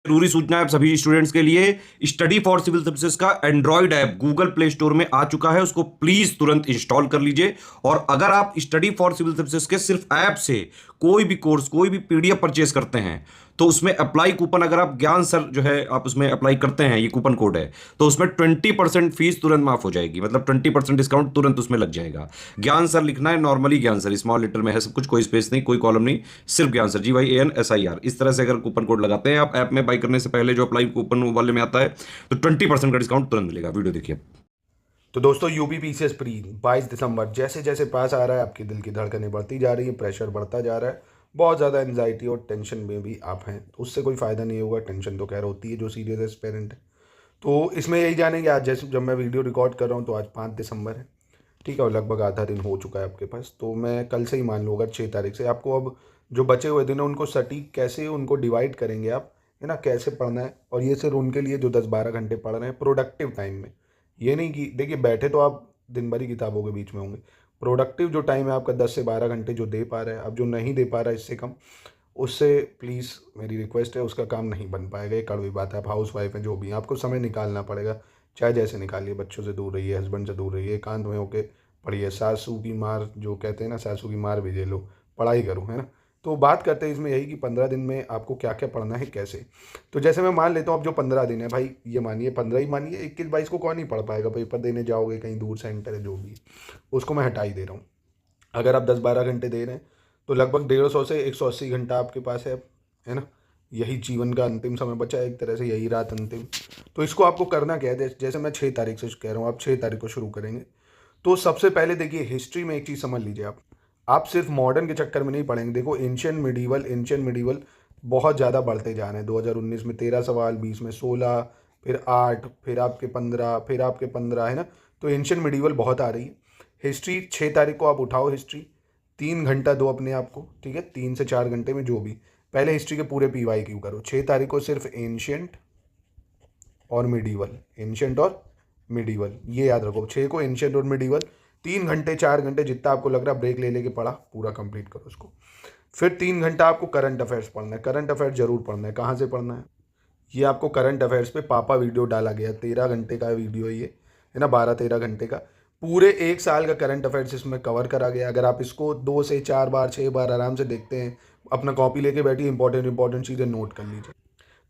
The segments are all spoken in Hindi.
जरूरी सूचना है सभी स्टूडेंट्स के लिए। स्टडी फॉर सिविल सर्विसेज का Android app Google play store में आ चुका है, उसको प्लीज तुरंत इंस्टॉल कर लीजिए। और अगर आप स्टडी फॉर सिविल सर्विसेज के सिर्फ ऐप से कोई भी कोर्स, कोई भी पीडीएफ परचेज करते हैं, तो उसमें अप्लाई कूपन, अगर आप ज्ञान सर जो है आप उसमें अप्लाई करते हैं, ये कूपन कोड है, तो उसमें 20% फीस तुरंत माफ हो जाएगी। मतलब 20% डिस्काउंट तुरंत उसमें लग जाएगा। ज्ञान सर लिखना है, नॉर्मली ज्ञान सर स्मॉल लेटर में है सब कुछ, कोई स्पेस नहीं, कोई कॉलम नहीं, सिर्फ ज्ञान सर, GYANSIR। इस तरह से अगर कूपन कोड लगाते हैं आप ऐप में बाई करने से पहले, जो अप्लाई कूपन वाले में आता है, तो 20% का डिस्काउंट तुरंत मिलेगा। वीडियो देखिए। तो दोस्तों यूपी पीसीएस प्री 22 दिसंबर, जैसे जैसे पास आ रहा है आपकी दिल की धड़कनें बढ़ती जा रही है, प्रेशर बढ़ता जा रहा है, बहुत ज़्यादा एंजाइटी और टेंशन में भी आप हैं, तो उससे कोई फ़ायदा नहीं होगा। टेंशन तो खैर होती है जो सीरियस एस्पेरेंट है। तो इसमें यही जानेंगे आज, जैसे जब मैं वीडियो रिकॉर्ड कर रहा हूँ तो आज 5 दिसंबर है, ठीक है, और लगभग आधा दिन हो चुका है आपके पास। तो मैं कल से ही मान लूँगा 6 तारीख से आपको अब जो बचे हुए दिन है उनको सटीक कैसे उनको डिवाइड करेंगे आप, है ना, कैसे पढ़ना है। और ये सिर्फ उनके लिए जो 10-12 घंटे पढ़ रहे हैं प्रोडक्टिव टाइम में। ये नहीं कि देखिए बैठे तो आप दिन भर ही किताबों के बीच में होंगे। प्रोडक्टिव जो टाइम है आपका 10 से 12 घंटे जो दे पा रहे हैं, अब जो नहीं दे पा रहा है इससे कम, उससे प्लीज़ मेरी रिक्वेस्ट है, उसका काम नहीं बन पाएगा। ये कड़वी बात है, आप हाउस वाइफ हैं जो भी हैं, आपको समय निकालना पड़ेगा। चाहे जैसे निकालिए, बच्चों से दूर रहिए, हस्बैंड से दूर रहिए, एकांत में होके पढ़िए। सासू की मार जो कहते हैं ना, सासू की मार भी झेलो, लो, पढ़ाई करो, है ना। तो बात करते हैं इसमें यही कि 15 दिन में आपको क्या क्या पढ़ना है, कैसे। तो जैसे मैं मान लेता हूँ अब जो 15 दिन है भाई, ये मानिए 15 ही मानिए, 21-22 को कौन ही पढ़ पाएगा, पेपर देने जाओगे कहीं दूर सेंटर है जो भी, उसको मैं हटा ही दे रहा हूँ। अगर आप 10-12 घंटे दे रहे हैं तो लगभग 150 से 180 घंटा आपके पास है ना। यही जीवन का अंतिम समय बचा है एक तरह से, यही रात अंतिम। तो इसको आपको करना क्या है, जैसे मैं 6 तारीख से कह रहा हूँ, आप 6 तारीख को शुरू करेंगे। तो सबसे पहले देखिए, हिस्ट्री में एक चीज़ समझ लीजिए आप सिर्फ मॉडर्न के चक्कर में नहीं पढ़ेंगे। देखो एंशियन मिडीवल बहुत ज़्यादा बढ़ते जा रहे हैं। 2019 में 13 सवाल, 20 में 16, फिर 8, फिर आपके 15, फिर आपके 15, है ना। तो एंशियन मिडीवल बहुत आ रही है। हिस्ट्री 6 तारीख को आप उठाओ, हिस्ट्री 3 घंटा दो अपने आप को, ठीक है, 3 से 4 घंटे में जो भी। पहले हिस्ट्री के पूरे PYQ करो। 6 तारीख को सिर्फ एंशियंट और मिडीवल, ये याद रखो। 6 को एंशियंट और मिडीवल, 3 घंटे 4 घंटे जितना आपको लग रहा है ब्रेक ले लेके पढ़ा, पूरा कंप्लीट करो उसको। फिर 3 घंटा आपको करंट अफेयर्स पढ़ना है। करंट अफेयर्स जरूर पढ़ना है। कहाँ से पढ़ना है, ये आपको करंट अफेयर्स पे पापा वीडियो डाला गया, 13 घंटे का वीडियो है ये, है ना, 12-13 घंटे का। पूरे 1 साल का करंट अफेयर्स इसमें कवर करा गया। अगर आप इसको 2 से 4 बार 6 बार आराम से देखते हैं, अपना कॉपी लेके बैठिए, इंपॉर्टेंट चीज़ें नोट कर लीजिए।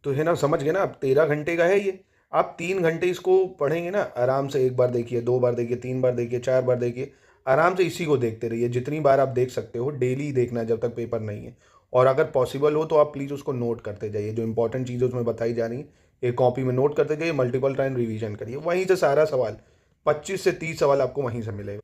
तो है ना, समझ गए ना, अब 13 घंटे का है ये। आप 3 घंटे इसको पढ़ेंगे ना आराम से, 1 बार देखिए, 2 बार देखिए, 3 बार देखिए, 4 बार देखिए, आराम से इसी को देखते रहिए जितनी बार आप देख सकते हो। डेली देखना है जब तक पेपर नहीं है। और अगर पॉसिबल हो तो आप प्लीज़ उसको नोट करते जाइए, जो इंपॉर्टेंट चीज़ें उसमें बताई जा रही हैं एक कॉपी में नोट करते जाइए। मल्टीपल टाइम रिवीजन करिए, वहीं से सारा सवाल 25 से 30 सवाल आपको वहीं से मिलेगा।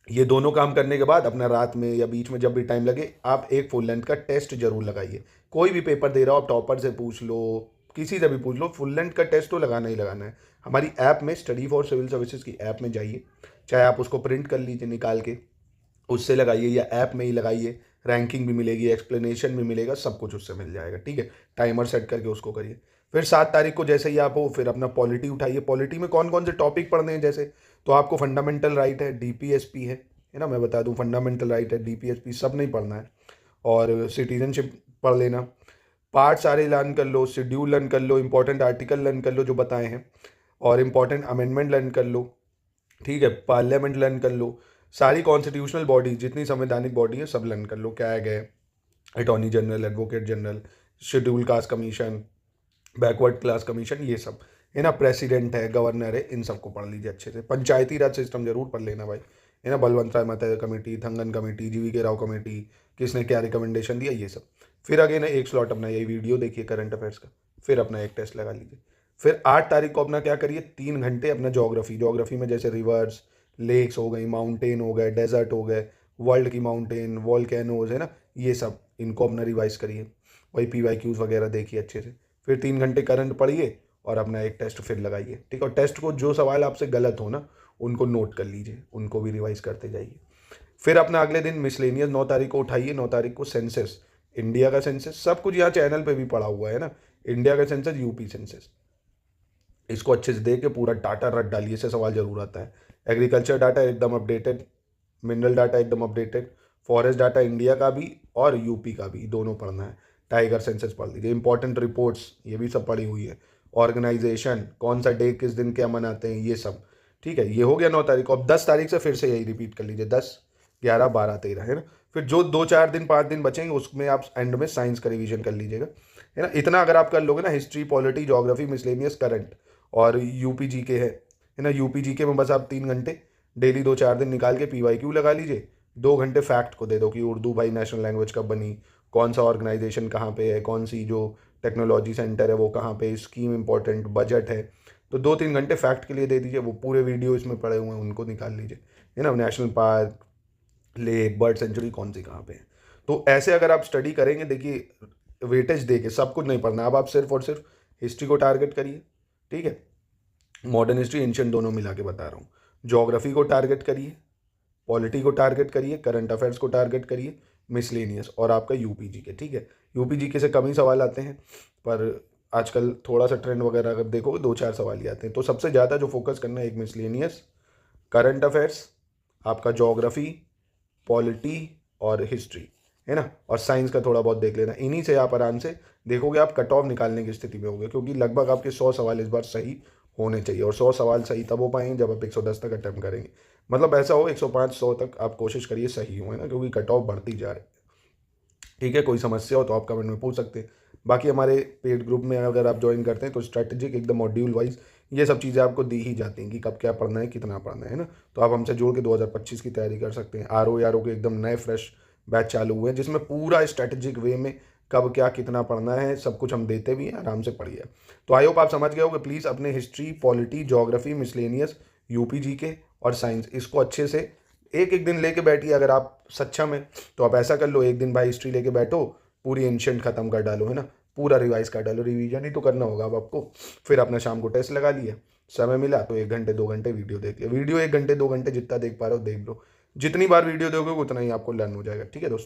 ये दोनों काम करने के बाद अपना रात में या बीच में जब भी टाइम लगे, आप एक फुल लेंथ का टेस्ट जरूर लगाइए। कोई भी पेपर दे रहा हो, आप टॉपर से पूछ लो, किसी से भी पूछ लो, फुल लेंथ का टेस्ट तो लगाना ही लगाना है। हमारी ऐप में, स्टडी फॉर सिविल सर्विसेज की ऐप में जाइए, चाहे आप उसको प्रिंट कर लीजिए निकाल के, उससे लगाइए, या ऐप में ही लगाइए। रैंकिंग भी मिलेगी, एक्सप्लेनेशन भी मिलेगा, सब कुछ उससे मिल जाएगा, ठीक है। टाइमर सेट करके उसको करिए। फिर 7 तारीख को जैसे ही आप हो, फिर अपना पॉलिटी उठाइए। पॉलिटी में कौन कौन से टॉपिक पढ़ने हैं, जैसे तो आपको फंडामेंटल राइट है, DPSP है ना, मैं बता दूं, फंडामेंटल राइट है, DPSP सब नहीं पढ़ना है। और सिटीजनशिप पढ़ लेना। पार्ट सारे लर्न कर लो, शेड्यूल लर्न कर लो, इंपॉर्टेंट आर्टिकल लर्न कर लो जो बताए हैं, और इंपॉर्टेंट अमेंडमेंट लर्न कर लो, ठीक है, पार्लियामेंट लर्न कर लो। सारी कॉन्स्टिट्यूशनल बॉडी, जितनी संवैधानिक बॉडी है, सब लर्न कर लो, क्या है, attorney general, advocate general, schedule caste commission, backward class commission, ये सब, है ना, प्रेसिडेंट है, गवर्नर है, इन सबको पढ़ लीजिए अच्छे से। पंचायती राज सिस्टम जरूर पढ़ लेना भाई, है ना, बलवंत राय महता कमेटी, थंगन कमेटी, GV के राव कमेटी, किसने क्या रिकमेंडेशन दिया, ये सब। फिर अगेन एक स्लॉट अपना यही वीडियो देखिए करंट अफेयर्स का, फिर अपना एक टेस्ट लगा लीजिए। फिर 8 तारीख को अपना क्या करिए, 3 घंटे अपना ज्योग्राफी में जैसे रिवर्स, लेक्स हो गई, माउंटेन हो गए, डेजर्ट हो गए, वर्ल्ड की माउंटेन, वॉल्केनोज, है ना, ये सब, इनको अपना रिवाइज करिए। वही PYQs वगैरह देखिए अच्छे से। फिर 3 घंटे करंट पढ़िए और अपना एक टेस्ट फिर लगाइए, ठीक है। और टेस्ट को जो सवाल आपसे गलत हो ना, उनको नोट कर लीजिए, उनको भी रिवाइज करते जाइए। फिर अपना अगले दिन मिसलेनियस 9 तारीख को उठाइए। 9 तारीख को सेंसस, इंडिया का सेंसस, सब कुछ यहाँ चैनल पे भी पड़ा हुआ है ना, इंडिया का सेंसस, यूपी सेंसस, इसको अच्छे से देख के पूरा डाटा रट डालिए, इससे सवाल जरूर आता है। एग्रीकल्चर डाटा एकदम अपडेटेड, मिनरल डाटा एकदम अपडेटेड, फॉरेस्ट डाटा इंडिया का भी और यूपी का भी, दोनों पढ़ना है। टाइगर सेंसस पढ़ लीजिए, इंपॉर्टेंट रिपोर्ट्स ये भी सब पढ़ी हुई है, ऑर्गेनाइजेशन कौन सा डे किस दिन क्या मनाते हैं ये सब, ठीक है। ये हो गया 9 तारीख को। अब 10 तारीख से फिर से यही रिपीट कर लीजिए, 10, 11, 12, 13, है ना। फिर जो 2-4 दिन 5 दिन बचेंगे उसमें आप एंड में साइंस का रिवीजन कर लीजिएगा, है ना। इतना अगर आप कर लोगे ना, history, polity, geography, miscellaneous, current और यूपी जी के है ना। यूपी जी के में बस आप 3 घंटे डेली 2-4 दिन निकाल के PYQ लगा लीजिए, 2 घंटे फैक्ट को दे दो कि उर्दू भाई नेशनल लैंग्वेज कब बनी, कौन सा ऑर्गेनाइजेशन कहाँ पे है, कौन सी जो टेक्नोलॉजी सेंटर है वो कहाँ पे, स्कीम इंपॉर्टेंट, बजट है। तो 2-3 घंटे फैक्ट के लिए दे दीजिए, वो पूरे वीडियो इसमें पड़े हुए हैं उनको निकाल लीजिए, है ना। National park, lake, bird sanctuary कौन सी कहाँ पे है। तो ऐसे अगर आप स्टडी करेंगे, देखिए वेटेज दे के सब कुछ नहीं पढ़ना। अब आप सिर्फ और सिर्फ हिस्ट्री को टारगेट करिए, ठीक है। मॉडर्न हिस्ट्री, एंशिएंट दोनों मिला के बता रहा हूँ। ज्योग्राफी को टारगेट करिए, पॉलिटी को टारगेट करिए, करंट अफेयर्स को टारगेट करिए, मिसलेनियस और आपका यूपी जीके, ठीक है। यूपी जीके से कम ही सवाल आते हैं, पर आजकल थोड़ा सा ट्रेंड वगैरह अगर देखोगे 2-4 सवाल ही आते हैं। तो सबसे ज़्यादा जो फोकस करना है, एक मिसलेनियस, करंट अफेयर्स, आपका ज्योग्राफी, पॉलिटी और हिस्ट्री, है ना। और साइंस का थोड़ा बहुत देख लेना। इन्हीं से आप आराम से देखोगे, आप कट ऑफ निकालने की स्थिति में होगे, क्योंकि लगभग आपके 100 सवाल इस बार सही होने चाहिए। और 100 सवाल सही तब हो पाएंगे जब आप 110 तक अटैम्प्ट करेंगे। मतलब ऐसा हो 105-100 तक आप कोशिश करिए सही हो, है ना, क्योंकि कट ऑफ बढ़ती जा रही है, ठीक है। कोई समस्या हो तो आप कमेंट में पूछ सकते हैं। बाकी हमारे पेड ग्रुप में अगर आप ज्वाइन करते हैं तो स्ट्रैटेजिक एकदम मॉड्यूल वाइज ये सब चीज़ें आपको दी ही जाती हैं कि कब क्या पढ़ना है, कितना पढ़ना है ना। तो आप हमसे जुड़ के 2025 की तैयारी कर सकते हैं। RO के एकदम नए फ्रेश बैच चालू हुए हैं, जिसमें पूरा स्ट्रैटेजिक वे में कब क्या कितना पढ़ना है सब कुछ हम देते भी हैं, आराम से पढ़िए। तो आई होप आप समझ गए होगे। प्लीज़ अपने history, polity, geography, miscellaneous, UP GK और साइंस इसको अच्छे से एक एक दिन लेके बैठिए। अगर आप सक्षम है तो आप ऐसा कर लो, एक दिन भाई हिस्ट्री लेके बैठो, पूरी एंशिएंट खत्म कर डालो, है ना, पूरा रिवाइज कर डालो। रिवीजन ही तो करना होगा अब आपको। फिर अपना शाम को टेस्ट लगा लिया, समय मिला तो 1 घंटे 2 घंटे वीडियो देख लिया। वीडियो 1 घंटे 2 घंटे जितना देख पा रहे हो देख लो। जितनी बार वीडियो देखोगे उतना ही आपको लर्न हो जाएगा, ठीक है दोस्तों।